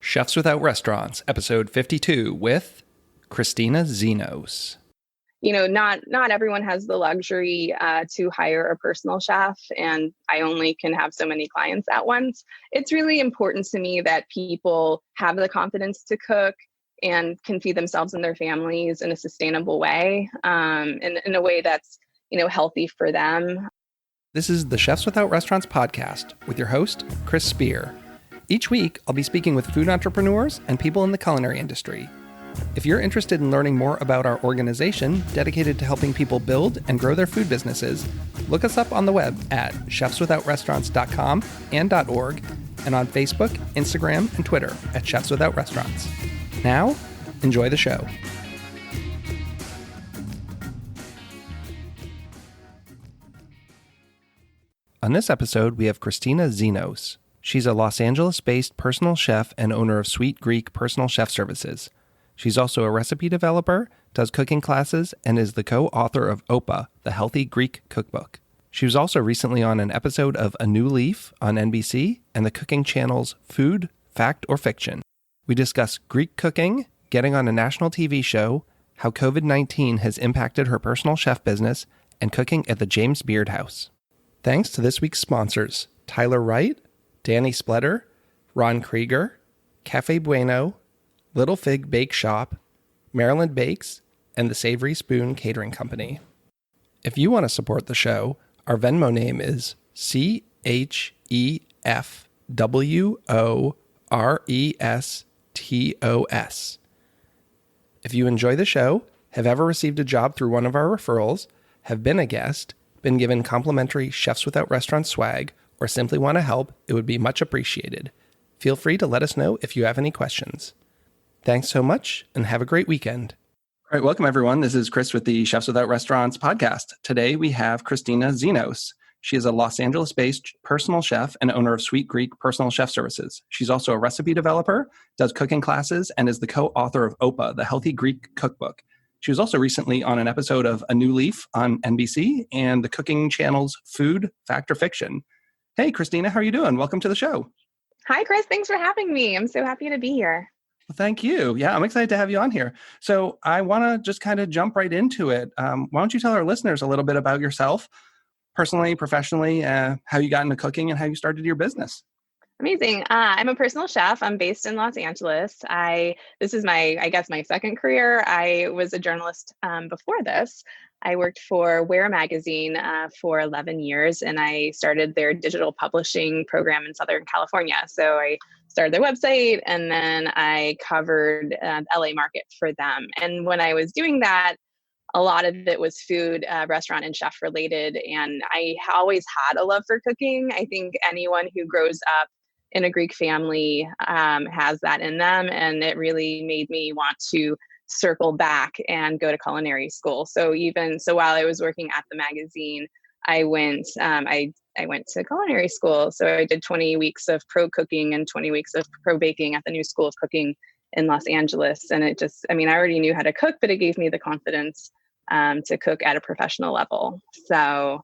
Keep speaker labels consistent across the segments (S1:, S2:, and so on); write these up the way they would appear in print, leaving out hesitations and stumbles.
S1: Chefs Without Restaurants, episode 52 with Christina Xenos.
S2: You know, not everyone has the luxury to hire a personal chef, and I only can have so many clients at once. It's really important to me that people have the confidence to cook and can feed themselves and their families in a sustainable way, in a way that's, healthy for them.
S1: This is the Chefs Without Restaurants podcast with your host, Chris Spear. Each week, I'll be speaking with food entrepreneurs and people in the culinary industry. If you're interested in learning more about our organization dedicated to helping people build and grow their food businesses, look us up on the web at chefswithoutrestaurants.com and .org, and on Facebook, Instagram, and Twitter at Chefs Without Restaurants. Now, enjoy the show. On this episode, we have Christina Xenos. She's a Los Angeles-based personal chef and owner of Sweet Greek Personal Chef Services. She's also a recipe developer, does cooking classes, and is the co-author of OPA, the Healthy Greek Cookbook. She was also recently on an episode of A New Leaf on NBC and the cooking channel's Food, Fact or Fiction. We discuss Greek cooking, getting on a national TV show, how COVID-19 has impacted her personal chef business, and cooking at the James Beard House. Thanks to this week's sponsors, Tyler Wright, Danny Spletter, Ron Krieger, Cafe Bueno, Little Fig Bake Shop, Maryland Bakes, and the Savory Spoon Catering Company. If you want to support the show, our Venmo name is CHEFWORESTOS. If you enjoy the show, have ever received a job through one of our referrals, have been a guest, been given complimentary Chefs Without Restaurants swag, or simply want to help, it would be much appreciated. Feel free to let us know if you have any questions. Thanks so much, and have a great weekend. All right, welcome everyone. This is Chris with the Chefs Without Restaurants podcast. Today we have Christina Xenos. She is a Los Angeles-based personal chef and owner of Sweet Greek Personal Chef Services. She's also a recipe developer, does cooking classes, and is the co-author of OPA, the Healthy Greek Cookbook. She was also recently on an episode of A New Leaf on NBC and the cooking channel's Food, Fact or Fiction. Hey, Christina, how are you doing? Welcome to the show.
S2: Hi, Chris. Thanks for having me. I'm so happy to be here.
S1: Well, thank you. Yeah, I'm excited to have you on here. So I want to just kind of jump right into it. Why don't you tell our listeners a little bit about yourself, personally, professionally, how you got into cooking and how you started your business?
S2: Amazing. I'm a personal chef. I'm based in Los Angeles. This is my second career. I was a journalist before this. I worked for Wear magazine for 11 years, and I started their digital publishing program in Southern California. So I started their website, and then I covered the LA market for them. And when I was doing that, a lot of it was food, restaurant, and chef related. And I always had a love for cooking. I think anyone who grows up in a Greek family has that in them. And it really made me want to circle back and go to culinary school. So while I was working at the magazine, I went to culinary school. So I did 20 weeks of pro cooking and 20 weeks of pro baking at the New School of Cooking in Los Angeles. And I already knew how to cook, but it gave me the confidence to cook at a professional level. So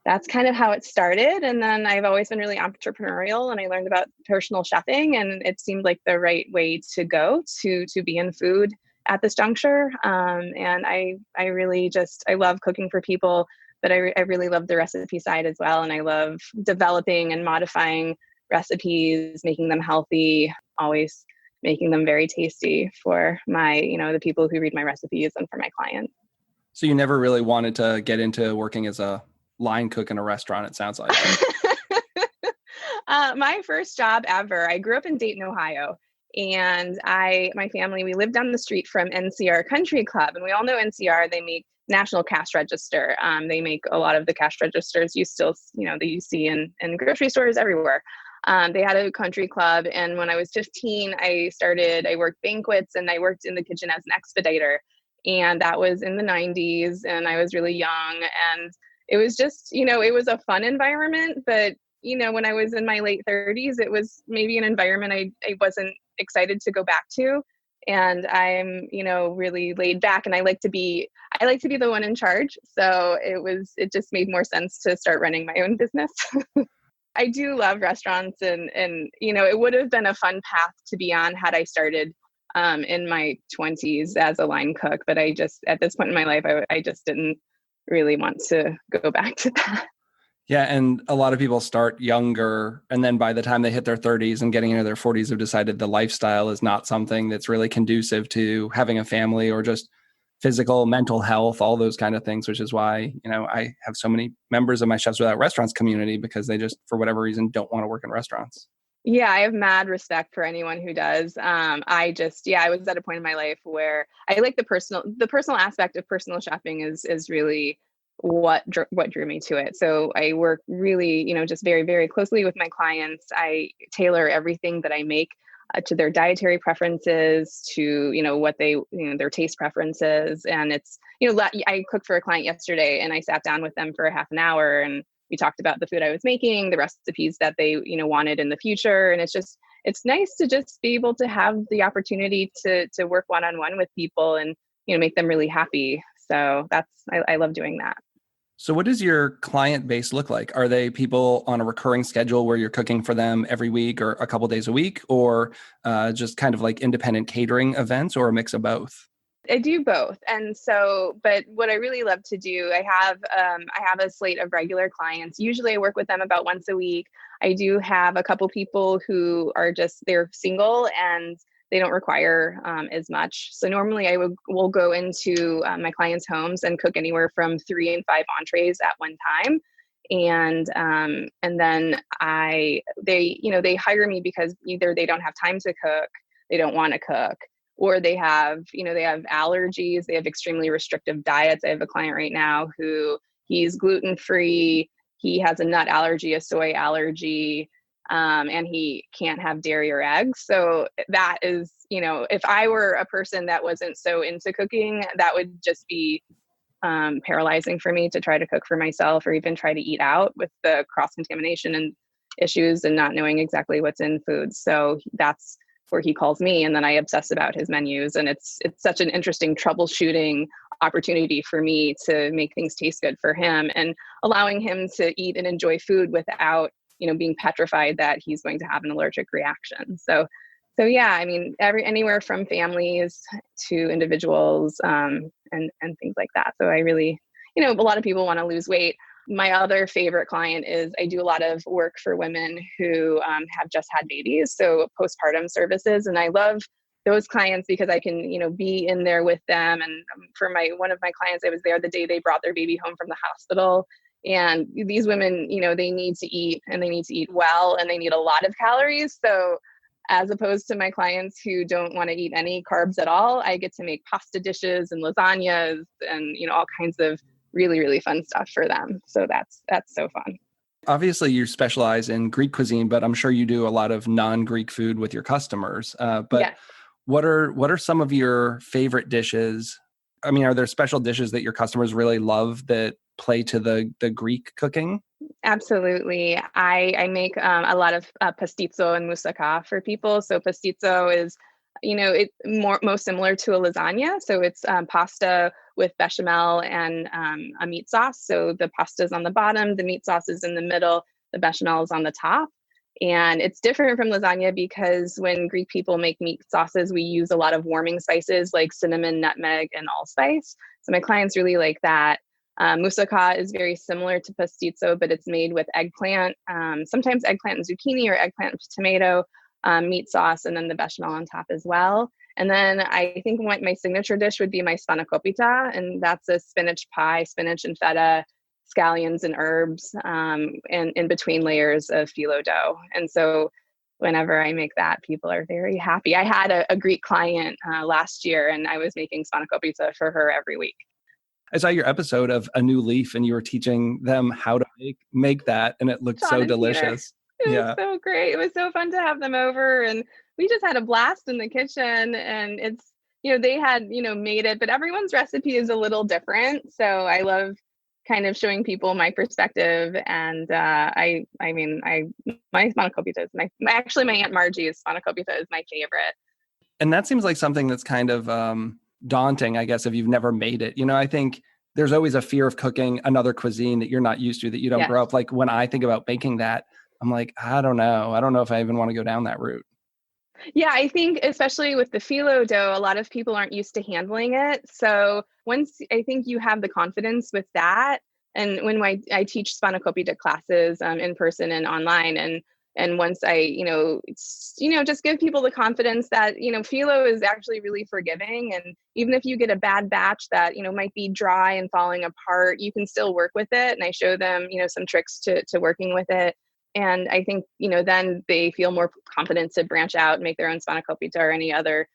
S2: that's kind of how it started. And then I've always been really entrepreneurial, and I learned about personal chefing, and it seemed like the right way to go to be in food at this juncture. And I love cooking for people, but I really love the recipe side as well. And I love developing and modifying recipes, making them healthy, always making them very tasty for the people who read my recipes and for my clients.
S1: So you never really wanted to get into working as a line cook in a restaurant, it sounds like.
S2: My first job ever, I grew up in Dayton, Ohio. And my family, we lived down the street from NCR Country Club. And we all know NCR, they make National Cash Register. They make a lot of the cash registers you still, that you see in grocery stores everywhere. They had a country club. And when I was 15, I worked banquets, and I worked in the kitchen as an expediter. And that was in the 90s, and I was really young. And it was just, it was a fun environment. But, when I was in my late 30s, it was maybe an environment I wasn't excited to go back to. And I'm, really laid back, and I like to be the one in charge. So it just made more sense to start running my own business. I do love restaurants, and it would have been a fun path to be on had I started in my 20s as a line cook, but I just, at this point in my life, I just didn't really want to go back to that.
S1: Yeah, and a lot of people start younger, and then by the time they hit their 30s and getting into their 40s, have decided the lifestyle is not something that's really conducive to having a family or just physical, mental health, all those kind of things, which is why, I have so many members of my Chefs Without Restaurants community, because they just, for whatever reason, don't want to work in restaurants.
S2: Yeah, I have mad respect for anyone who does. I was at a point in my life where I like the personal aspect of personal chefing is really what drew me to it. So I work really, just very, very closely with my clients. I tailor everything that I make to their dietary preferences, to, what they, their taste preferences. And it's, I cooked for a client yesterday, and I sat down with them for a half an hour, and we talked about the food I was making, the recipes that they, wanted in the future. And it's nice to just be able to have the opportunity to work one-on-one with people and, make them really happy. So I love doing that.
S1: So what does your client base look like? Are they people on a recurring schedule where you're cooking for them every week or a couple days a week, or just kind of like independent catering events, or a mix of both?
S2: I do both. And so, but what I really love to do, I have a slate of regular clients. Usually I work with them about once a week. I do have a couple people who are they're single and they don't require as much. So normally will go into my clients' homes and cook anywhere from 3 and 5 entrees at one time. And then they hire me because either they don't have time to cook, they don't want to cook, or they have allergies, they have extremely restrictive diets. I have a client right now who he's gluten-free, he has a nut allergy, a soy allergy, and he can't have dairy or eggs. So that is, if I were a person that wasn't so into cooking, that would just be paralyzing for me to try to cook for myself or even try to eat out with the cross-contamination and issues and not knowing exactly what's in food. So that's where he calls me, and then I obsess about his menus. And it's such an interesting troubleshooting opportunity for me to make things taste good for him and allowing him to eat and enjoy food without, being petrified that he's going to have an allergic reaction. So yeah, I mean, anywhere from families to individuals, and things like that. So I really, a lot of people want to lose weight. My other favorite client is I do a lot of work for women who have just had babies, so postpartum services. And I love those clients because I can, be in there with them. And for one of my clients, I was there the day they brought their baby home from the hospital. And these women, they need to eat, and they need to eat well, and they need a lot of calories. So as opposed to my clients who don't want to eat any carbs at all, I get to make pasta dishes and lasagnas and, all kinds of really, really fun stuff for them. So that's so fun.
S1: Obviously, you specialize in Greek cuisine, but I'm sure you do a lot of non-Greek food with your customers. But yes. What are some of your favorite dishes? I mean, are there special dishes that your customers really love that play to the Greek cooking?
S2: Absolutely. I make a lot of pastizo and moussaka for people. So pastizo is, it's most similar to a lasagna. So it's pasta with bechamel and a meat sauce. So the pasta is on the bottom, the meat sauce is in the middle, the bechamel is on the top. And it's different from lasagna because when Greek people make meat sauces, we use a lot of warming spices like cinnamon, nutmeg, and allspice. So my clients really like that. Moussaka is very similar to pastizo, but it's made with eggplant, sometimes eggplant and zucchini or eggplant and tomato, meat sauce, and then the bechamel on top as well. And then I think my signature dish would be my spanakopita, and that's a spinach pie, spinach and feta, scallions and herbs, and in between layers of phyllo dough. And so whenever I make that, people are very happy. I had a Greek client last year, and I was making spanakopita for her every week.
S1: I saw your episode of A New Leaf, and you were teaching them how to make that, and it looked so delicious.
S2: It was so great. It was so fun to have them over, and we just had a blast in the kitchen. And it's, they had, made it, but everyone's recipe is a little different. So I love kind of showing people my perspective. And my spanakopita is my Aunt Margie's spanakopita is my favorite.
S1: And that seems like something that's kind of daunting, I guess, if you've never made it. I think there's always a fear of cooking another cuisine that you're not used to, that you don't grow up. Like when I think about making that, I'm like, I don't know. I don't know if I even want to go down that route.
S2: Yeah, I think especially with the phyllo dough, a lot of people aren't used to handling it. So once I think you have the confidence with that, and when I teach spanakopita classes in person and online, and once I just give people the confidence that phyllo is actually really forgiving, and even if you get a bad batch that might be dry and falling apart, you can still work with it. And I show them some tricks to working with it. And I think, then they feel more confident to branch out and make their own spanakopita or any other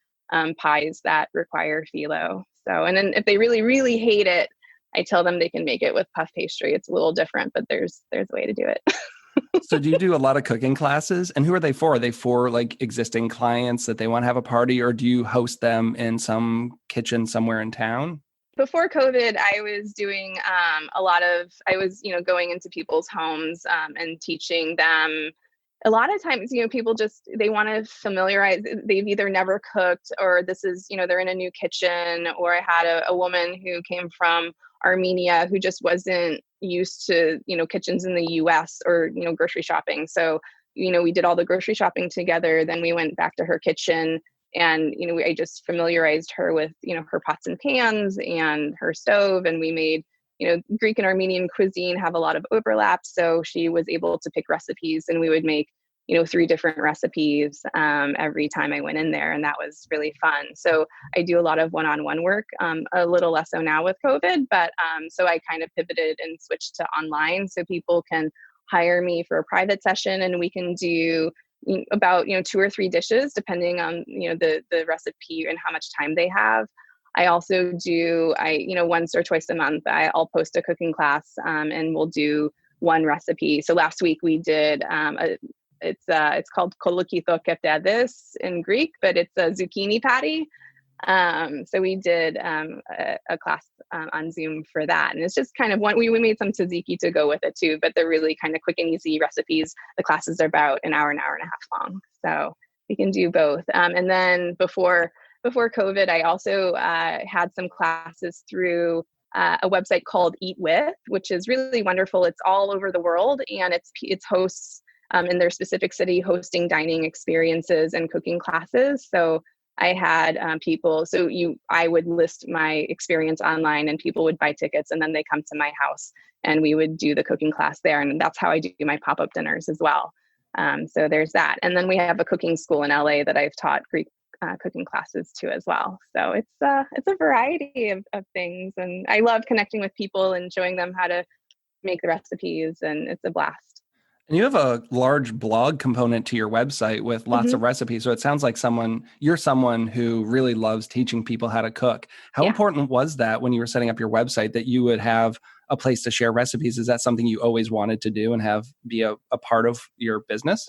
S2: pies that require phyllo. So, and then if they really, really hate it, I tell them they can make it with puff pastry. It's a little different, but there's a way to do it.
S1: So do you do a lot of cooking classes? And who are they for? Are they for like existing clients that they want to have a party, or do you host them in some kitchen somewhere in town?
S2: Before COVID, I was doing I was, going into people's homes and teaching them. A lot of times, people they want to familiarize, they've either never cooked, or this is, they're in a new kitchen. Or I had a woman who came from Armenia who just wasn't used to, kitchens in the US or, grocery shopping. So, we did all the grocery shopping together. Then we went back to her kitchen. And, I just familiarized her with, her pots and pans and her stove. And we made, Greek and Armenian cuisine have a lot of overlap. So she was able to pick recipes, and we would make, 3 different recipes every time I went in there. And that was really fun. So I do a lot of one-on-one work, a little less so now with COVID, but so I kind of pivoted and switched to online so people can hire me for a private session, and we can do about 2 or 3 dishes depending on the recipe and how much time they have. I also do once or twice a month I'll post a cooking class, and we'll do one recipe. So last week we did it's called kolokito ketedes in Greek, but it's a zucchini patty. So we did a class on Zoom for that. And it's just kind of we made some tzatziki to go with it too, but they're really kind of quick and easy recipes. The classes are about an hour and a half long. So we can do both. And then before COVID, I also had some classes through a website called Eat With, which is really wonderful. It's all over the world, and it's hosts in their specific city hosting dining experiences and cooking classes. So I had people, I would list my experience online, and people would buy tickets, and then they come to my house and we would do the cooking class there. And that's how I do my pop-up dinners as well. So there's that. And then we have a cooking school in LA that I've taught Greek cooking classes to as well. So it's a variety of things. And I love connecting with people and showing them how to make the recipes, and it's a blast.
S1: And you have a large blog component to your website with lots of recipes. So it sounds like you're someone who really loves teaching people how to cook. How important was that when you were setting up your website, that you would have a place to share recipes? Is that something you always wanted to do and be a part of your business?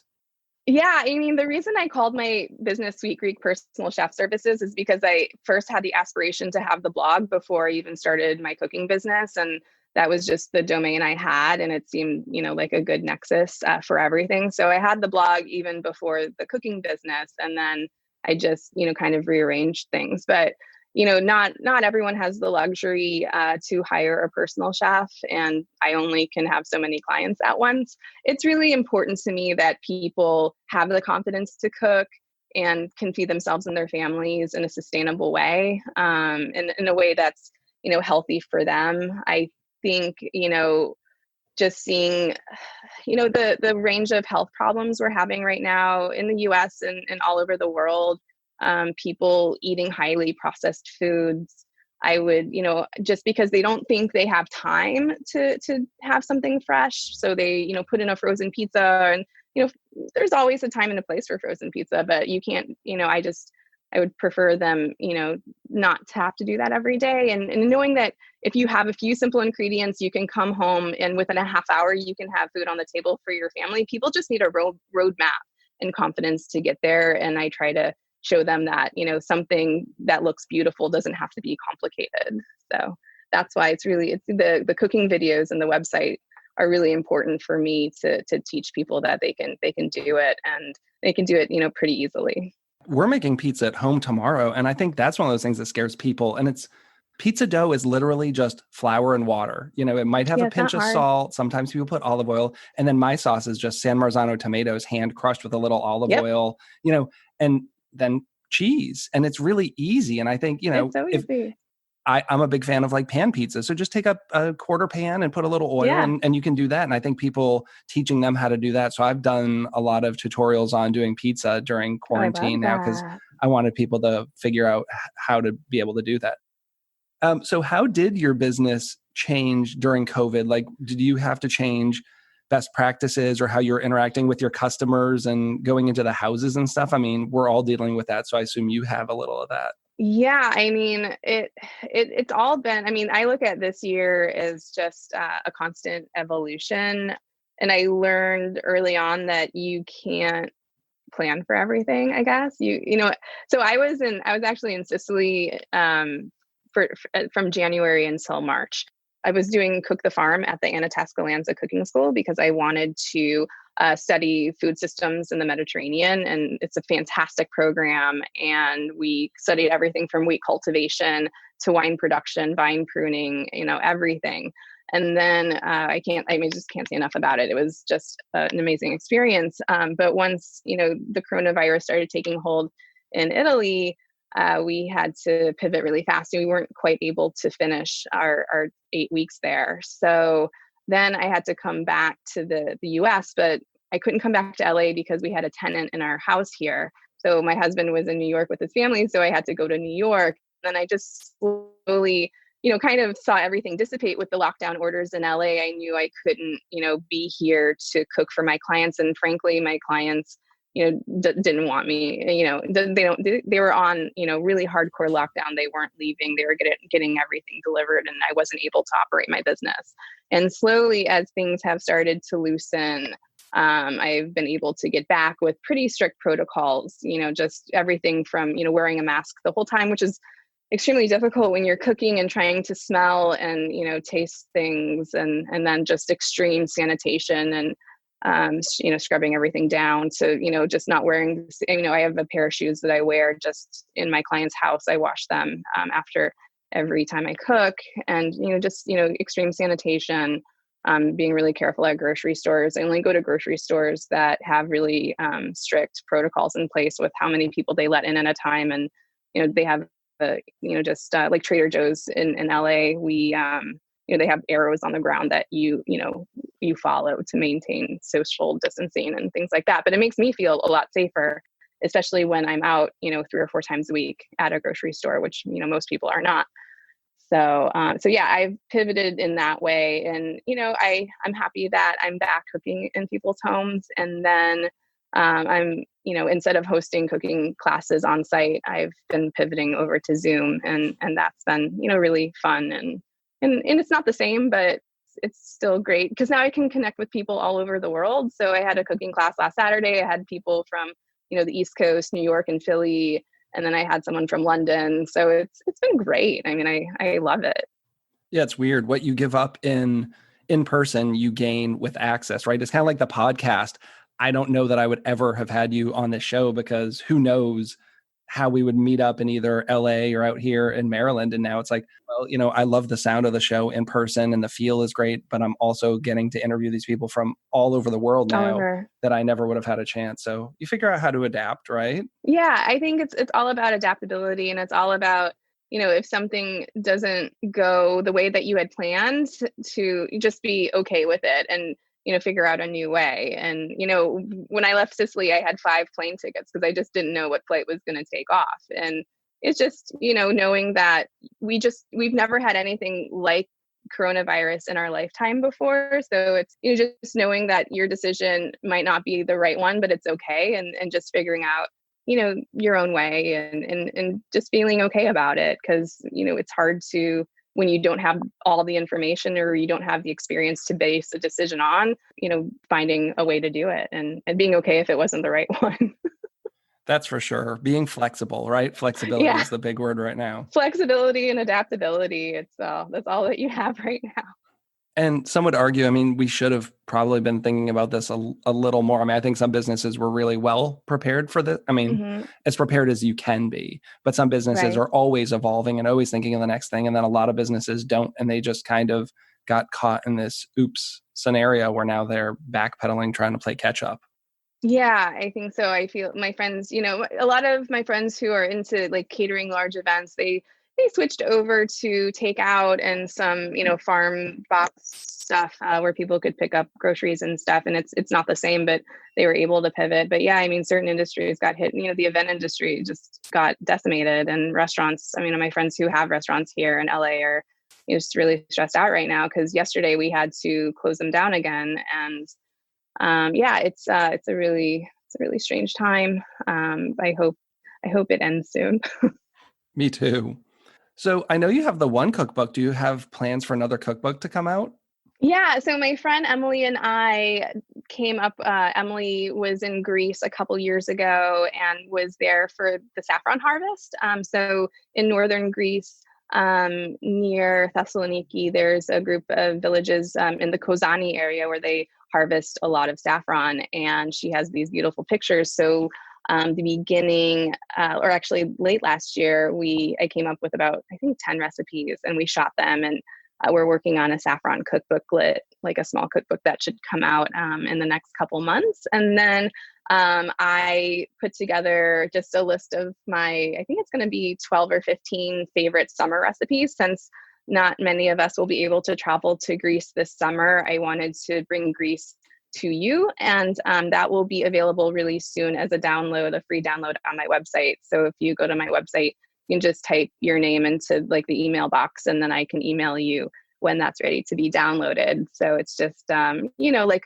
S2: Yeah, I mean, the reason I called my business Sweet Greek Personal Chef Services is because I first had the aspiration to have the blog before I even started my cooking business. And that was just the domain I had, and it seemed, like a good nexus for everything. So I had the blog even before the cooking business, and then I just, kind of rearranged things. But not everyone has the luxury to hire a personal chef, and I only can have so many clients at once. It's really important to me that people have the confidence to cook and can feed themselves and their families in a sustainable way, in a way that's healthy for them. I think just seeing the range of health problems we're having right now in the US and all over the world, people eating highly processed foods. I would, just because they don't think they have time to have something fresh, so they put in a frozen pizza. And there's always a time and a place for frozen pizza, but you can't, I would prefer them, not to have to do that every day. And knowing that if you have a few simple ingredients, you can come home and within a half hour, you can have food on the table for your family. People just need a roadmap and confidence to get there. And I try to show them that, something that looks beautiful doesn't have to be complicated. So that's why it's the cooking videos and the website are really important for me to teach people that they can do it, and they can do it, pretty easily.
S1: We're making pizza at home tomorrow. And I think that's one of those things that scares people. And it's pizza dough is literally just flour and water. It might have
S2: Yeah,
S1: a
S2: it's not
S1: pinch of
S2: hard.
S1: salt. Sometimes people put olive oil. And then my sauce is just San Marzano tomatoes, hand crushed with a little olive
S2: Yep.
S1: oil, and then cheese. And it's really easy. And I think,
S2: It's so
S1: if
S2: easy.
S1: I'm a big fan of like pan pizza. So just take up a quarter pan and put a little oil
S2: Yeah.
S1: and you can do that. And I think people teaching them how to do that. So I've done a lot of tutorials on doing pizza during
S2: Oh, I love
S1: quarantine now because
S2: that.
S1: I wanted people to figure out how to be able to do that. So how did your business change during COVID? Like, did you have to change best practices or how you're interacting with your customers and going into the houses and stuff? I mean, we're all dealing with that. So I assume you have a little of that.
S2: Yeah, I mean, it's all been, I mean, I look at this year as just a constant evolution. And I learned early on that you can't plan for everything, I guess. So I was actually in Sicily from January until March. I was doing Cook the Farm at the Anna Cooking School because I wanted to study food systems in the Mediterranean. And it's a fantastic program. And we studied everything from wheat cultivation to wine production, vine pruning, everything. And then just can't say enough about it. It was just an amazing experience. But once, the coronavirus started taking hold in Italy, we had to pivot really fast and we weren't quite able to finish our 8 weeks there. So then I had to come back to the US, but I couldn't come back to LA because we had a tenant in our house here. So my husband was in New York with his family. So I had to go to New York. Then I just slowly, kind of saw everything dissipate with the lockdown orders in LA. I knew I couldn't, be here to cook for my clients. And frankly, my clients, didn't want me, they were on, really hardcore lockdown. They weren't leaving. They were getting everything delivered and I wasn't able to operate my business. And slowly as things have started to loosen, I've been able to get back with pretty strict protocols, just everything from, wearing a mask the whole time, which is extremely difficult when you're cooking and trying to smell and, taste things and then just extreme sanitation and, scrubbing everything down. So, just not wearing, I have a pair of shoes that I wear just in my client's house. I wash them after every time I cook and, extreme sanitation, being really careful at grocery stores. I only go to grocery stores that have really strict protocols in place with how many people they let in at a time. And, they have, just like Trader Joe's in LA, we, they have arrows on the ground that you follow to maintain social distancing and things like that. But it makes me feel a lot safer, especially when I'm out, 3 or 4 times a week at a grocery store, which, most people are not. So yeah, I've pivoted in that way. And, I'm happy that I'm back cooking in people's homes. And then I'm, instead of hosting cooking classes on site, I've been pivoting over to Zoom and that's been, really fun. And it's not the same, but it's still great because now I can connect with people all over the world. So I had a cooking class last Saturday. I had people from, the East Coast, New York and Philly. And then I had someone from London. So it's been great. I mean, I love it.
S1: Yeah, it's weird. What you give up in person, you gain with access, right? It's kind of like the podcast. I don't know that I would ever have had you on this show because who knows how we would meet up in either LA or out here in Maryland. And now it's like, well, I love the sound of the show in person and the feel is great, but I'm also getting to interview these people from all over the world now that I never would have had a chance. So you figure out how to adapt, right?
S2: Yeah, I think it's all about adaptability and it's all about, if something doesn't go the way that you had planned to just be okay with it and, figure out a new way. And, when I left Sicily, I had 5 plane tickets because I just didn't know what flight was going to take off. And it's just, knowing that we've never had anything like coronavirus in our lifetime before. So it's, just knowing that your decision might not be the right one, but it's okay. And just figuring out, your own way and just feeling okay about it. Cause, it's hard to, when you don't have all the information or you don't have the experience to base a decision on, finding a way to do it and being okay if it wasn't the right one.
S1: That's for sure. Being flexible, right? Flexibility is the big word right now.
S2: Flexibility and adaptability. That's all that you have right now.
S1: And some would argue, I mean, we should have probably been thinking about this a little more. I mean, I think some businesses were really well prepared for this. I mean,
S2: Hmm.
S1: as prepared as you can be, but some businesses
S2: Right.
S1: are always evolving and always thinking of the next thing. And then a lot of businesses don't, and they just kind of got caught in this oops scenario where now they're backpedaling, trying to play catch up.
S2: Yeah, I think so. I feel my friends, a lot of my friends who are into like catering large events, they switched over to takeout and some, farm box stuff where people could pick up groceries and stuff. And it's not the same, but they were able to pivot. But yeah, I mean, certain industries got hit. The event industry just got decimated, and restaurants. I mean, my friends who have restaurants here in LA are just really stressed out right now because yesterday we had to close them down again. And yeah, it's a really strange time. I hope it ends soon.
S1: Me too. So I know you have the one cookbook. Do you have plans for another cookbook to come out?
S2: Yeah, so my friend Emily and I came up. Emily was in Greece a couple years ago and was there for the saffron harvest. So in northern Greece, near Thessaloniki, there's a group of villages in the Kozani area where they harvest a lot of saffron, and she has these beautiful pictures. So the beginning, or actually late last year, I came up with about I think 10 recipes, and we shot them and we're working on a saffron cookbooklet, like a small cookbook that should come out in the next couple months. And then I put together just a list of I think it's going to be 12 or 15 favorite summer recipes. Since not many of us will be able to travel to Greece this summer, I wanted to bring Greece to you. And that will be available really soon as a free download on my website. So if you go to my website, you can just type your name into like the email box, and then I can email you when that's ready to be downloaded. So it's just, like,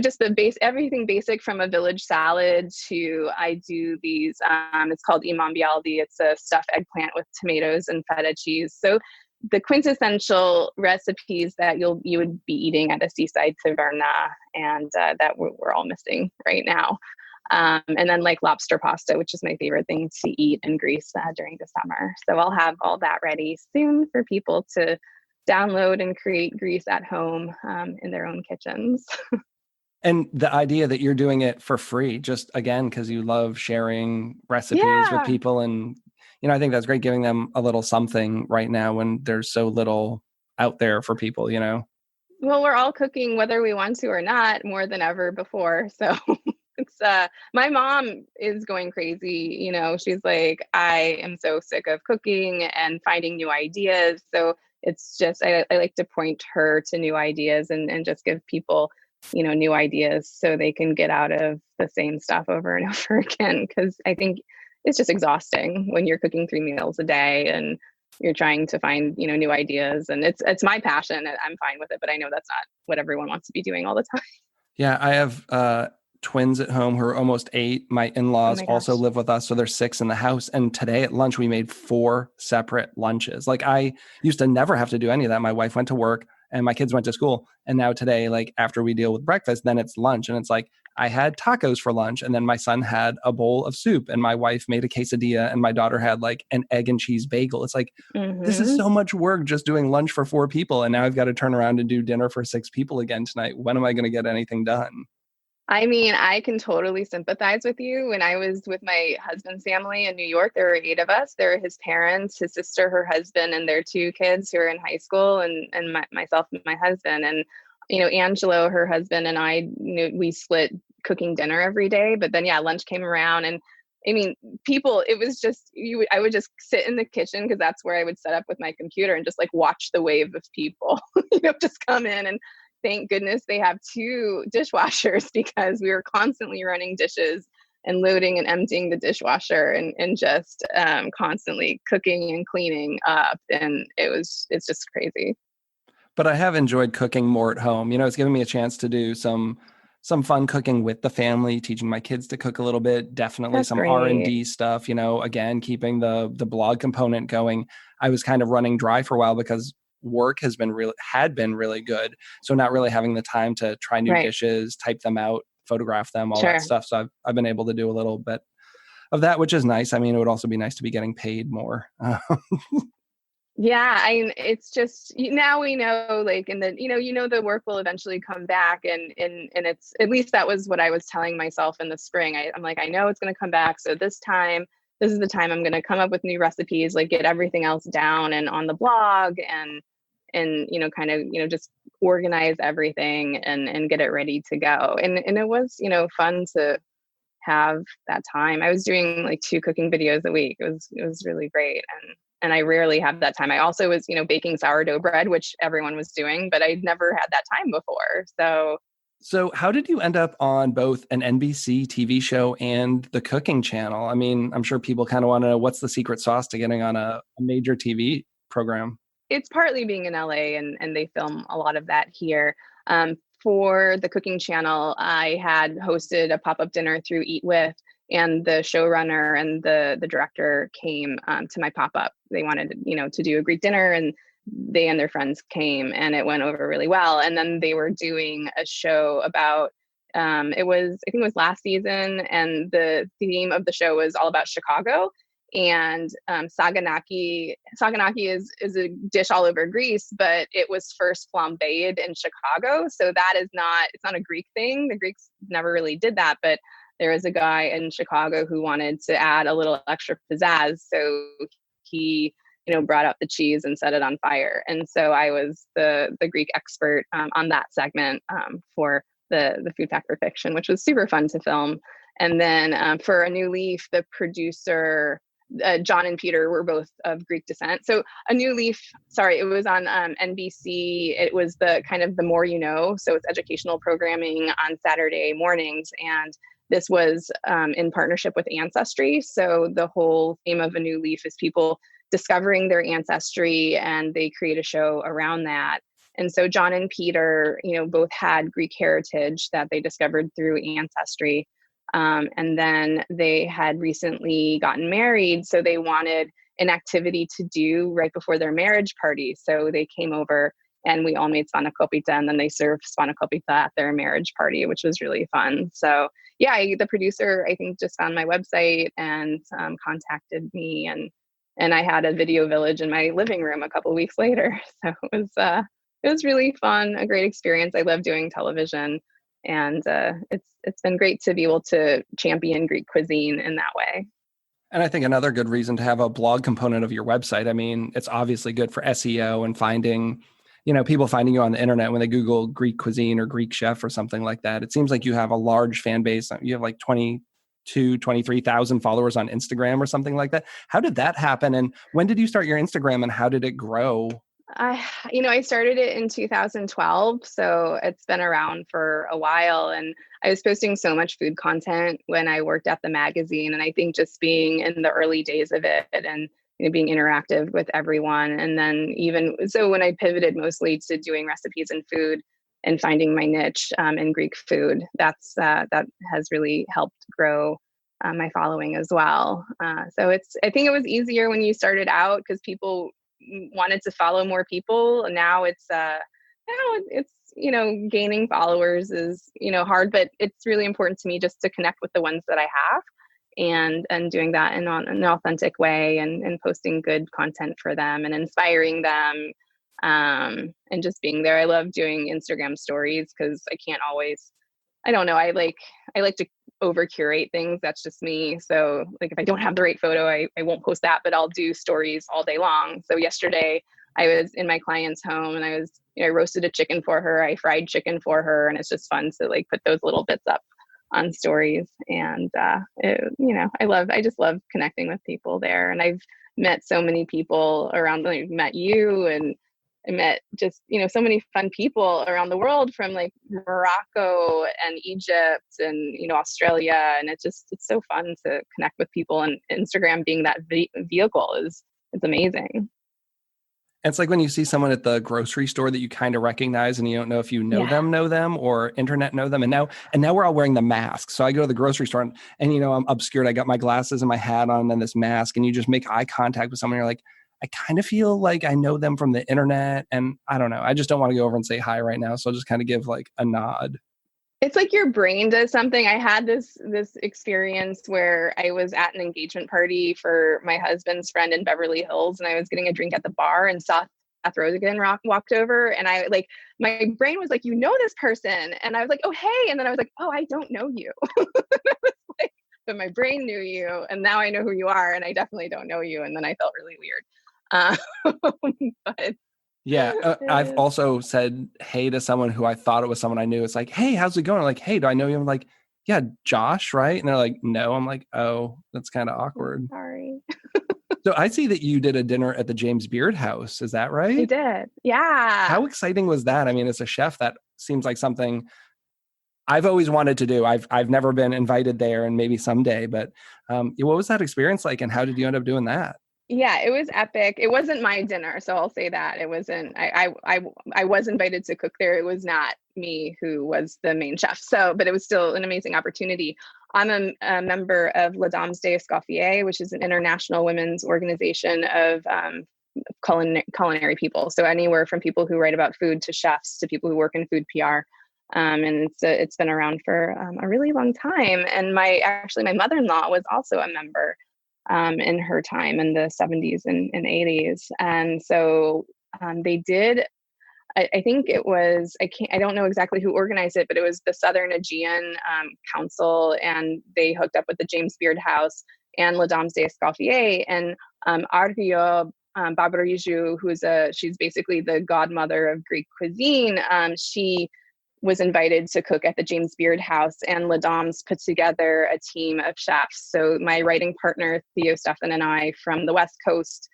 S2: just the everything basic from a village salad to I do these, it's called imam bialdi. It's a stuffed eggplant with tomatoes and feta cheese. So the quintessential recipes that you would be eating at a seaside taverna, and that we're all missing right now. And then like lobster pasta, which is my favorite thing to eat in Greece during the summer. So I'll have all that ready soon for people to download and create Greece at home in their own kitchens.
S1: And the idea that you're doing it for free, just again, because you love sharing recipes with
S2: Yeah.
S1: people. And, I think that's great, giving them a little something right now when there's so little out there for people.
S2: Well, we're all cooking whether we want to or not more than ever before. So it's my mom is going crazy. She's like, I am so sick of cooking and finding new ideas. So it's just I like to point her to new ideas and just give people, new ideas so they can get out of the same stuff over and over again. Because I think it's just exhausting when you're cooking 3 meals a day and you're trying to find, new ideas. And it's my passion, and I'm fine with it, but I know that's not what everyone wants to be doing all the time.
S1: Yeah, I have twins at home who are almost 8. My
S2: Oh
S1: in-laws
S2: my
S1: also
S2: gosh.
S1: live with us, so there's 6 in the house. And today at lunch, we made 4 separate lunches. Like, I used to never have to do any of that. My wife went to work and my kids went to school. And now today, like after we deal with breakfast, then it's lunch. And it's like, I had tacos for lunch, and then my son had a bowl of soup, and my wife made a quesadilla, and my daughter had like an egg and cheese bagel. It's like, this is
S2: Hmm.
S1: so much work just doing lunch for 4 people. And now I've got to turn around and do dinner for 6 people again tonight. When am I going to get anything done?
S2: I mean, I can totally sympathize with you. When I was with my husband's family in New York, there were 8 of us. There were his parents, his sister, her husband, and their 2 kids who are in high school, and myself and my husband. And Angelo, her husband, and I, we split cooking dinner every day. But then, yeah, lunch came around, and I mean, people. It was just I would just sit in the kitchen because that's where I would set up with my computer and just like watch the wave of people, just come in. And thank goodness they have 2 dishwashers because we were constantly running dishes and loading and emptying the dishwasher and just constantly cooking and cleaning up. And it's just crazy.
S1: But I have enjoyed cooking more at home. It's given me a chance to do some fun cooking with the family, teaching my kids to cook a little bit, definitely
S2: That's
S1: some
S2: great.
S1: R&D stuff, again, keeping the blog component going. I was kind of running dry for a while because work had been really good. So not really having the time to try new
S2: Right.
S1: dishes, type them out, photograph them, all that
S2: Sure.
S1: stuff. So I've been able to do a little bit of that, which is nice. I mean, it would also be nice to be getting paid more.
S2: Yeah, it's just now we know, like, and then the work will eventually come back, and it's at least that was what I was telling myself in the spring. I'm like, I know it's going to come back, so this is the time I'm going to come up with new recipes, like get everything else down and on the blog, and kind of just organize everything and get it ready to go. And it was fun to have that time. I was doing like 2 cooking videos a week. It was really great. And I rarely have that time. I also was, baking sourdough bread, which everyone was doing, but I'd never had that time before.
S1: So how did you end up on both an NBC TV show and the cooking channel? I mean, I'm sure people kind of want to know what's the secret sauce to getting on a major TV program.
S2: it's partly being in LA, and they film a lot of that here. For the cooking channel, I had hosted a pop-up dinner through Eat With, and the showrunner and the director came to my pop-up. They wanted, to do a Greek dinner, and they and their friends came, and it went over really well. And then they were doing a show about I think it was last season, and the theme of the show was all about Chicago. And saganaki is a dish all over Greece, but it was first flambéed in Chicago. So it's not a Greek thing. The Greeks never really did that, but there was a guy in Chicago who wanted to add a little extra pizzazz. So he, brought out the cheese and set it on fire. And so I was the Greek expert on that segment for the Food Fact for Fiction, which was super fun to film. And then for A New Leaf, the producer, John and Peter, were both of Greek descent. So A New Leaf, sorry, it was on NBC. It was the kind of the more you know. So it's educational programming on Saturday mornings. And this was in partnership with Ancestry. So the whole theme of A New Leaf is people discovering their ancestry, and they create a show around that. And so John and Peter, both had Greek heritage that they discovered through Ancestry. And then they had recently gotten married, so they wanted an activity to do right before their marriage party. So they came over and we all made spanakopita, and then they served spanakopita at their marriage party, which was really fun. So yeah, the producer, I think, just found my website and contacted me, and I had a video village in my living room a couple of weeks later. So it was really fun, a great experience. I love doing television. And it's been great to be able to champion Greek cuisine in that way.
S1: And I think another good reason to have a blog component of your website, I mean, it's obviously good for SEO and finding, people finding you on the internet when they Google Greek cuisine or Greek chef or something like that. It seems like you have a large fan base. You have like 23,000 followers on Instagram or something like that. How did that happen? And when did you start your Instagram, and how did it grow?
S2: I started it in 2012, so it's been around for a while, and I was posting so much food content when I worked at the magazine, and I think just being in the early days of it and being interactive with everyone, and then even so when I pivoted mostly to doing recipes and food and finding my niche in Greek food, that has really helped grow my following as well. So I think it was easier when you started out because people wanted to follow more people. Now it's gaining followers is hard, but it's really important to me just to connect with the ones that I have, and doing that in an authentic way, and posting good content for them and inspiring them, and just being there. I love doing Instagram stories because I don't know, I like to over curate things. That's just me. So like if I don't have the right photo, I won't post that, but I'll do stories all day long. So yesterday I was in my client's home, and I roasted a chicken for her. I fried chicken for her, and it's just fun to like put those little bits up on stories. And I just love connecting with people there. And I've met so many people around. I've met you, and I met just, so many fun people around the world, from like Morocco and Egypt and, Australia. And it's so fun to connect with people, and Instagram being that vehicle it's amazing.
S1: It's like when you see someone at the grocery store that you kind of recognize, and you don't know if you know them or internet know them. And now we're all wearing the masks. So I go to the grocery store and I'm obscured. I got my glasses and my hat on and this mask, and you just make eye contact with someone. You're like, I kind of feel like I know them from the internet, and I don't know. I just don't want to go over and say hi right now. So I'll just kind of give like a nod.
S2: It's like your brain does something. I had this experience where I was at an engagement party for my husband's friend in Beverly Hills, and I was getting a drink at the bar, and Seth Rogen walked over, and I like my brain was like, you know this person, and I was like, oh hey, and then I was like, oh, I don't know you. Like, but my brain knew you, and now I know who you are, and I definitely don't know you, and then I felt really weird. But
S1: Yeah, I've also said hey to someone who I thought it was someone I knew. It's like, hey, how's it going? I'm like, hey, do I know you? I'm like, yeah, Josh, right? And they're like, no. I'm like, oh, that's kind of awkward.
S2: Sorry.
S1: So I see that you did a dinner at the James Beard House. Is that
S2: I
S1: right?
S2: did. Yeah.
S1: How exciting was that? I mean, as a chef, that seems like something I've always wanted to do. I've never been invited there, and maybe someday. But what was that experience like, and how did you end up doing that?
S2: Yeah, it was epic. It wasn't my dinner, so I'll say that. It wasn't I was invited to cook there. It was not me who was the main chef. So, but it was still an amazing opportunity. I'm a member of La Dames des Escoffiers, which is an international women's organization of culinary people. So anywhere from people who write about food to chefs to people who work in food PR. And it's been around for a really long time. And my mother-in-law was also a member in her time in the 70s and 80s. And so they did, I think it was, I don't know exactly who organized it, but it was the Southern Aegean Council, and they hooked up with the James Beard House and La Dames des Escoffiers. And Arghio Babariju, she's basically the godmother of Greek cuisine. She was invited to cook at the James Beard House, and La Dames put together a team of chefs. So my writing partner, Theo Stefan, and I from the West Coast,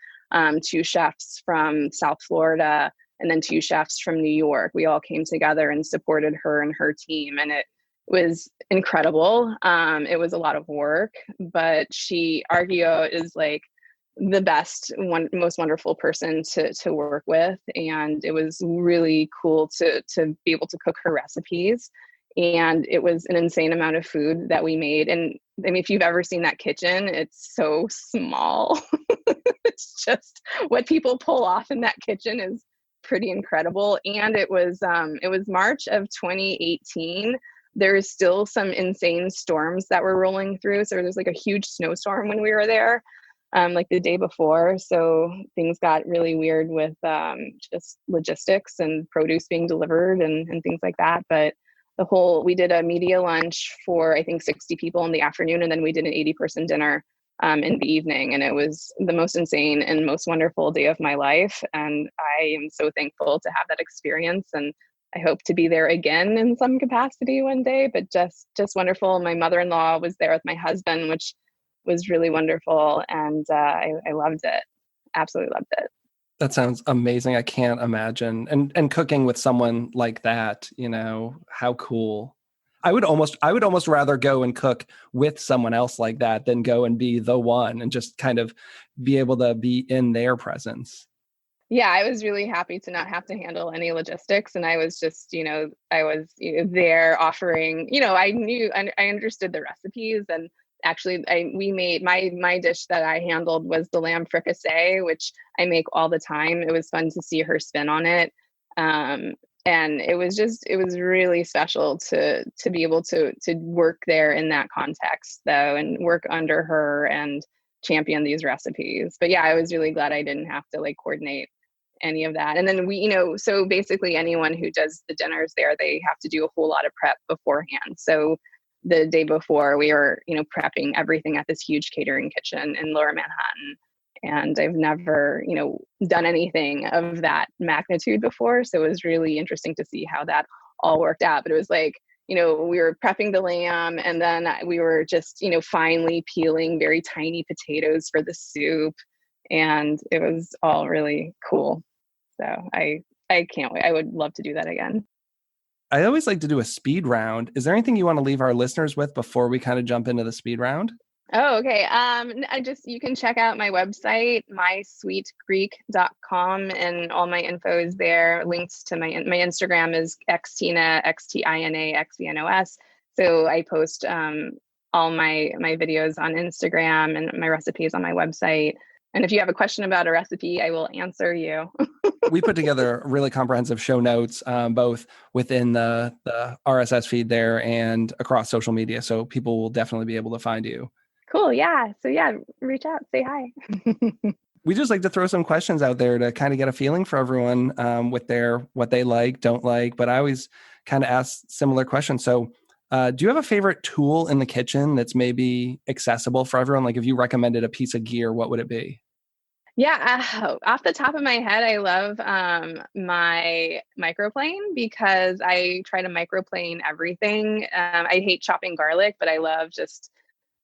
S2: two chefs from South Florida, and then two chefs from New York. We all came together and supported her and her team, and it was incredible. It was a lot of work, but Arghio is like the most wonderful person to work with, and it was really cool to be able to cook her recipes. And it was an insane amount of food that we made. And I mean, if you've ever seen that kitchen, it's so small. It's just what people pull off in that kitchen is pretty incredible. And it was March of 2018. There's still some insane storms that were rolling through. So there's like a huge snowstorm when we were there, like the day before. So things got really weird with just logistics and produce being delivered and things like that. But we did a media lunch for, I think, 60 people in the afternoon. And then we did an 80-person dinner in the evening. And it was the most insane and most wonderful day of my life. And I am so thankful to have that experience. And I hope to be there again in some capacity one day, but just wonderful. My mother-in-law was there with my husband, which was really wonderful. And I loved it. Absolutely loved it.
S1: That sounds amazing. I can't imagine. And cooking with someone like that, how cool. I would almost rather go and cook with someone else like that than go and be the one and just kind of be able to be in their presence.
S2: Yeah, I was really happy to not have to handle any logistics. And I was just, I was there offering, I understood the recipes. And actually we made my dish that I handled was the lamb fricassee, which I make all the time. It was fun to see her spin on it. And it was really special to be able to work there in that context though, and work under her and champion these recipes. But yeah, I was really glad I didn't have to like coordinate any of that. And then we, so basically anyone who does the dinners there, they have to do a whole lot of prep beforehand. So the day before we were, prepping everything at this huge catering kitchen in Lower Manhattan. And I've never, done anything of that magnitude before. So it was really interesting to see how that all worked out. But it was like, we were prepping the lamb, and then we were just, finely peeling very tiny potatoes for the soup. And it was all really cool. So I can't wait. I would love to do that again.
S1: I always like to do a speed round. Is there anything you want to leave our listeners with before we kind of jump into the speed round?
S2: Oh, okay. You can check out my website, mysweetgreek.com, and all my info is there. Links to my Instagram is xtina, XTINA, XENOS. So I post all my videos on Instagram and my recipes on my website. And if you have a question about a recipe, I will answer you.
S1: We put together really comprehensive show notes, both within the RSS feed there and across social media. So people will definitely be able to find you.
S2: Cool. Yeah. So yeah, reach out, say hi.
S1: We just like to throw some questions out there to kind of get a feeling for everyone with what they like, don't like. But I always kind of ask similar questions. So do you have a favorite tool in the kitchen that's maybe accessible for everyone? Like if you recommended a piece of gear, what would it be?
S2: Yeah, off the top of my head, I love my microplane because I try to microplane everything. I hate chopping garlic, but I love just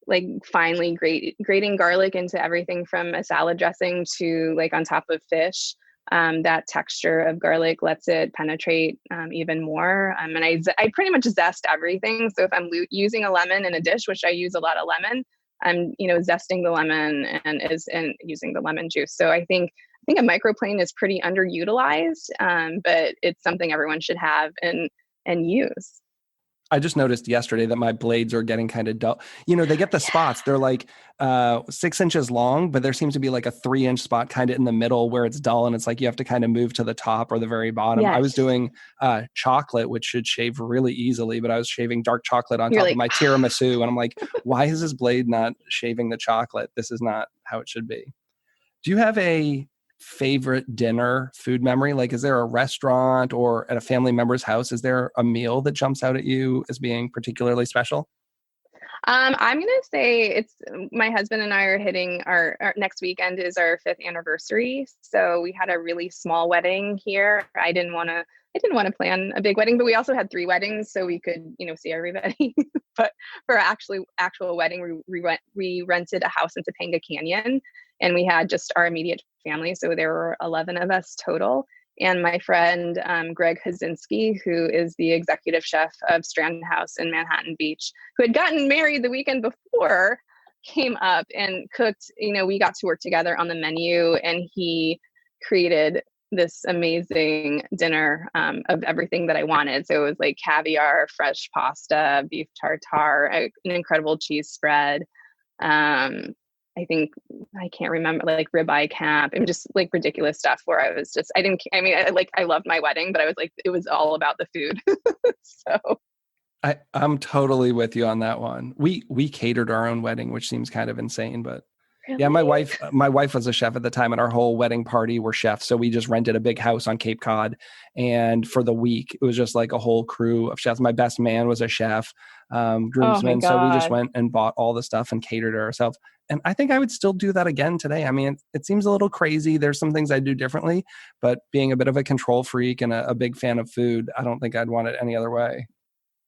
S2: like finely grating garlic into everything from a salad dressing to like on top of fish. That texture of garlic lets it penetrate even more. And I pretty much zest everything. So if I'm using a lemon in a dish, which I use a lot of lemon, I'm zesting the lemon and using the lemon juice. So I think a microplane is pretty underutilized, but it's something everyone should have and use.
S1: I just noticed yesterday that my blades are getting kind of dull. They get the spots. They're like 6 inches long, but there seems to be like a 3-inch spot kind of in the middle where it's dull. And it's like you have to kind of move to the top or the very bottom. I was
S2: Yes.
S1: doing chocolate, which should shave really easily, but I was shaving dark chocolate on
S2: You're
S1: top of
S2: like,
S1: my tiramisu. And I'm like, why is this blade not shaving the chocolate? This is not how it should be. Do you have a favorite dinner food memory? Like, is there a restaurant or at a family member's house? Is there a meal that jumps out at you as being particularly special?
S2: I'm gonna say it's my husband and I are hitting our next weekend is our 5th anniversary. So we had a really small wedding here. I didn't want to plan a big wedding, but we also had 3 weddings, so we could, see everybody. But for actual wedding, we rented a house in Topanga Canyon, and we had just our immediate family. So there were 11 of us total. And my friend Greg Hazinski, who is the executive chef of Strand House in Manhattan Beach, who had gotten married the weekend before, came up and cooked. We got to work together on the menu, and he created this amazing dinner of everything that I wanted. So it was like caviar, fresh pasta, beef tartare, an incredible cheese spread. I think I can't remember, like ribeye camp and just like ridiculous stuff where I was just I loved my wedding, but I was like it was all about the food. So
S1: I'm totally with you on that one. We catered our own wedding, which seems kind of insane, but yeah, my
S2: really?
S1: wife was a chef at the time, and our whole wedding party were chefs. So we just rented a big house on Cape Cod, and for the week, it was just like a whole crew of chefs. My best man was a chef,
S2: Oh my
S1: groomsman. So we just
S2: God.
S1: went and bought all the stuff and catered it ourselves. And I think I would still do that again today. I mean, it seems a little crazy. There's some things I do differently, but being a bit of a control freak and a big fan of food, I don't think I'd want it any other way.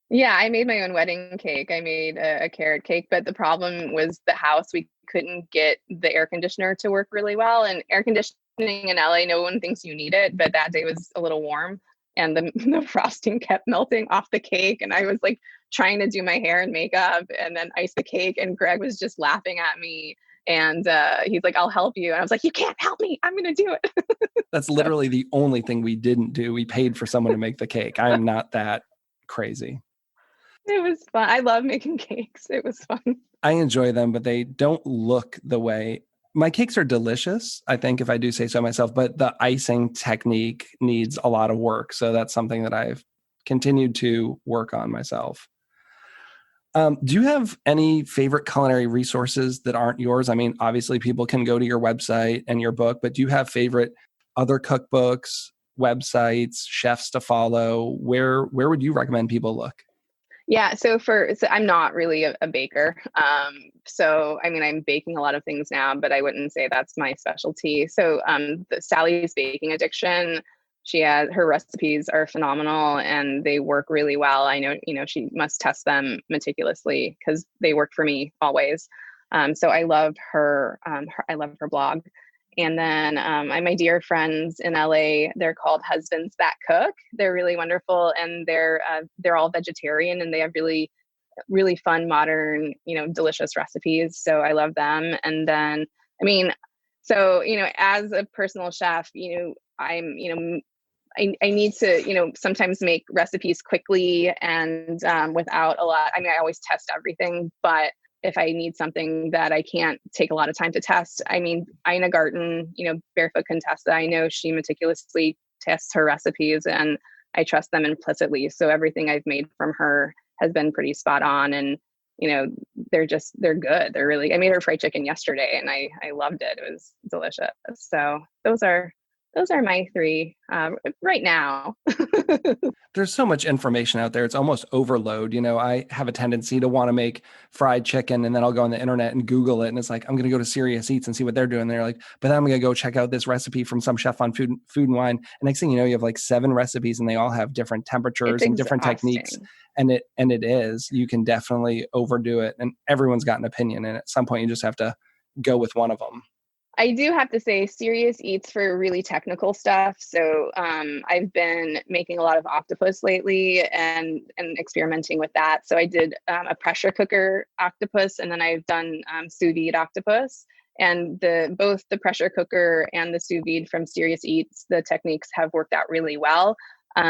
S2: Yeah, I made my own wedding cake. I made a carrot cake, but the problem was the house. We couldn't get the air conditioner to work really well. And air conditioning in LA, no one thinks you need it, but that day was a little warm and the frosting kept melting off the cake. And I was like trying to do my hair and makeup and then ice the cake. And Greg was just laughing at me. And he's like, I'll help you. And I was like, you can't help me. I'm going to do it.
S1: That's
S2: So
S1: literally the only thing we didn't do. We paid for someone to make the cake. I'm not that crazy.
S2: it was fun. I love making cakes. It was fun.
S1: I enjoy them, but they don't look the way my cakes are delicious, I think, if I do say so myself, but the icing technique needs a lot of work. So that's something that I've continued to work on myself. Do you have any favorite culinary resources that aren't yours? I mean, obviously people can go to your website and your book, but do you have favorite other cookbooks, websites, chefs to follow? Where would you recommend people look?
S2: Yeah, so I'm not really a baker. So I mean, I'm baking a lot of things now, but I wouldn't say that's my specialty. So the Sally's Baking Addiction, her recipes are phenomenal and they work really well. I know, she must test them meticulously because they work for me always. So I love I love her blog. And then my dear friends in LA, they're called Husbands That Cook. They're really wonderful, and they're all vegetarian, and they have really, really fun, modern, delicious recipes. So I love them. And then, I mean, so as a personal chef, I'm, I need to, sometimes make recipes quickly and without a lot. I mean, I always test everything, but if I need something that I can't take a lot of time to test. I mean, Ina Garten, Barefoot Contessa, I know she meticulously tests her recipes and I trust them implicitly. So everything I've made from her has been pretty spot on. And, they're good. They're really, I made her fried chicken yesterday and I loved it. It was delicious. So those are my three right now.
S1: There's so much information out there. It's almost overload. I have a tendency to want to make fried chicken and then I'll go on the internet and Google it. And it's like, I'm going to go to Serious Eats and see what they're doing. They're like, but then I'm going to go check out this recipe from some chef on food and wine. And next thing you know, you have like 7 recipes and they all have different temperatures and different techniques. And it is, you can definitely overdo it. And everyone's got an opinion. And at some point you just have to go with one of them.
S2: I do have to say Serious Eats for really technical stuff. So I've been making a lot of octopus lately and experimenting with that. So I did a pressure cooker octopus and then I've done sous vide octopus. And both the pressure cooker and the sous vide from Serious Eats, the techniques have worked out really well.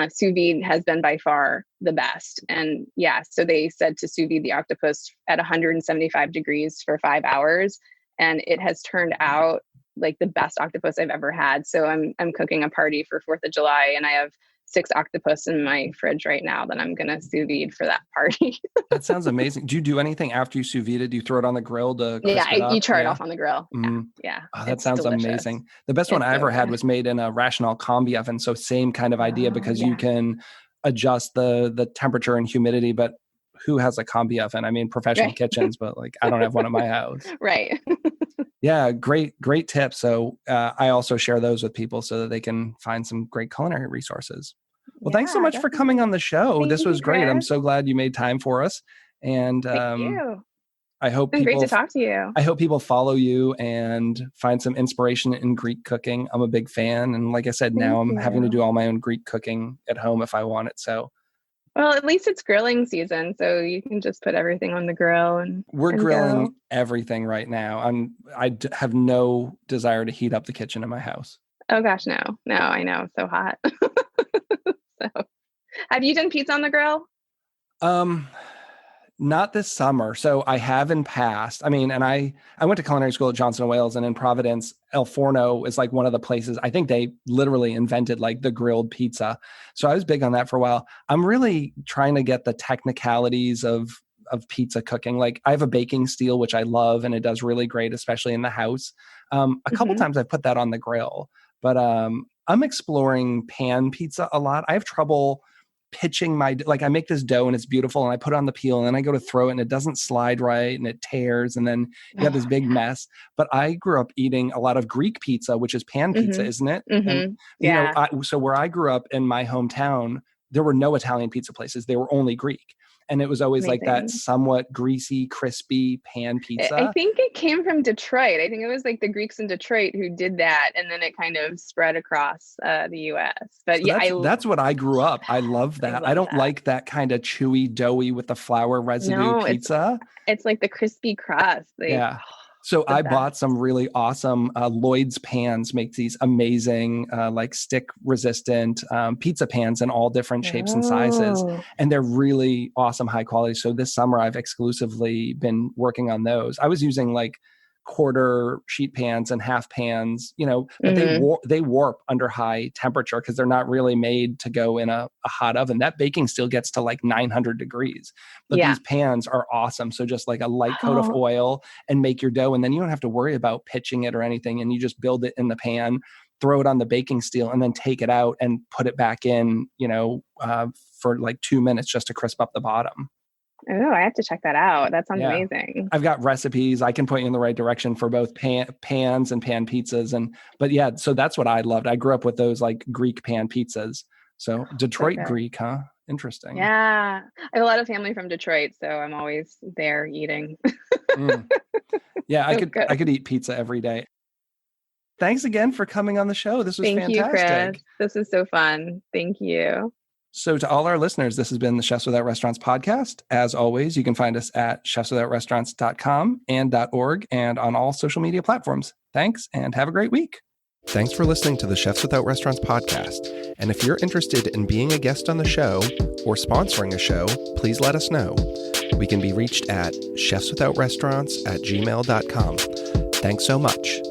S2: Sous vide has been by far the best. And yeah, so they said to sous vide the octopus at 175 degrees for 5 hours. And it has turned out like the best octopus I've ever had. So I'm cooking a party for 4th of July and I have 6 octopus in my fridge right now that I'm going to sous vide for that party.
S1: That sounds amazing. Do you do anything after you sous vide it? Do you throw it on the grill to crisp it up?
S2: You char it off on the grill. Yeah.
S1: Oh, that sounds delicious. Amazing. The best one I ever had was made in a Rational combi oven. So same kind of idea because you can adjust the temperature and humidity, but who has a combi oven? I mean, professional kitchens, but like I don't have one at my house.
S2: Right.
S1: Yeah, great tip. So I also share those with people so that they can find some great culinary resources. Well, thanks so much for coming on the show. This was great. I'm so glad you made time for us. And
S2: thank you.
S1: I hope
S2: it's been great to talk to you.
S1: I hope people follow you and find some inspiration in Greek cooking. I'm a big fan. And like I said, now I'm having to do all my own Greek cooking at home if I want it. So
S2: well, at least it's grilling season, so you can just put everything on the grill and
S1: we're grilling everything right now. I have no desire to heat up the kitchen in my house.
S2: Oh gosh, no, I know it's so hot. So, have you done pizza on the grill?
S1: Not this summer. So I have in past. I mean, and I went to culinary school at Johnson & Wales, and in Providence, El Forno is like one of the places. I think they literally invented like the grilled pizza. So I was big on that for a while. I'm really trying to get the technicalities of pizza cooking. Like I have a baking steel, which I love, and it does really great, especially in the house. A couple times I've put that on the grill, but I'm exploring pan pizza a lot. I have trouble pitching I make this dough and it's beautiful and I put it on the peel and then I go to throw it and it doesn't slide right and it tears and then you have this big mess. But I grew up eating a lot of Greek pizza, which is pan pizza, isn't it? And, so where I grew up in my hometown, there were no Italian pizza places. They were only Greek. And it was always like that somewhat greasy, crispy pan pizza.
S2: I think it came from Detroit. I think it was like the Greeks in Detroit who did that. And then it kind of spread across the U.S. But so
S1: that's what I grew up. I love that. I don't like that kind of chewy, doughy with the flour residue pizza.
S2: It's like the crispy crust.
S1: So I bought some really awesome Lloyd's pans, makes these amazing like stick resistant pizza pans in all different shapes and sizes. And they're really awesome, high quality. So this summer I've exclusively been working on those. I was using like quarter sheet pans and half pans, but they warp under high temperature because they're not really made to go in a hot oven. That baking still gets to like 900 degrees, but these pans are awesome. So just like a light coat of oil and make your dough. And then you don't have to worry about pitching it or anything. And you just build it in the pan, throw it on the baking steel and then take it out and put it back in, for like 2 minutes just to crisp up the bottom.
S2: Oh, I have to check that out. That sounds amazing.
S1: I've got recipes. I can point you in the right direction for both pans and pan pizzas. But so that's what I loved. I grew up with those like Greek pan pizzas. So Detroit Greek, huh? Interesting.
S2: Yeah. I have a lot of family from Detroit, so I'm always there eating.
S1: Yeah, I could eat pizza every day. Thanks again for coming on the show. This was fantastic.
S2: Thank you, Chris. This is so fun. Thank you.
S1: So to all our listeners, this has been the Chefs Without Restaurants podcast. As always, you can find us at chefswithoutrestaurants.com and .org and on all social media platforms. Thanks and have a great week. Thanks for listening to the Chefs Without Restaurants podcast. And if you're interested in being a guest on the show or sponsoring a show, please let us know. We can be reached at chefswithoutrestaurants@gmail.com. Thanks so much.